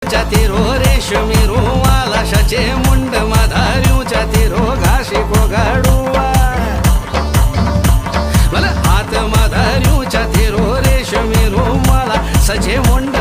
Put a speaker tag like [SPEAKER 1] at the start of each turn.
[SPEAKER 1] तेरो रेशमी रुमाला शचे मुंड मधारियूच्या तेरो घाशी कोगाडुआ मला हात मधारियूच्या तेरो रेशमी रुमाला सचे मुंड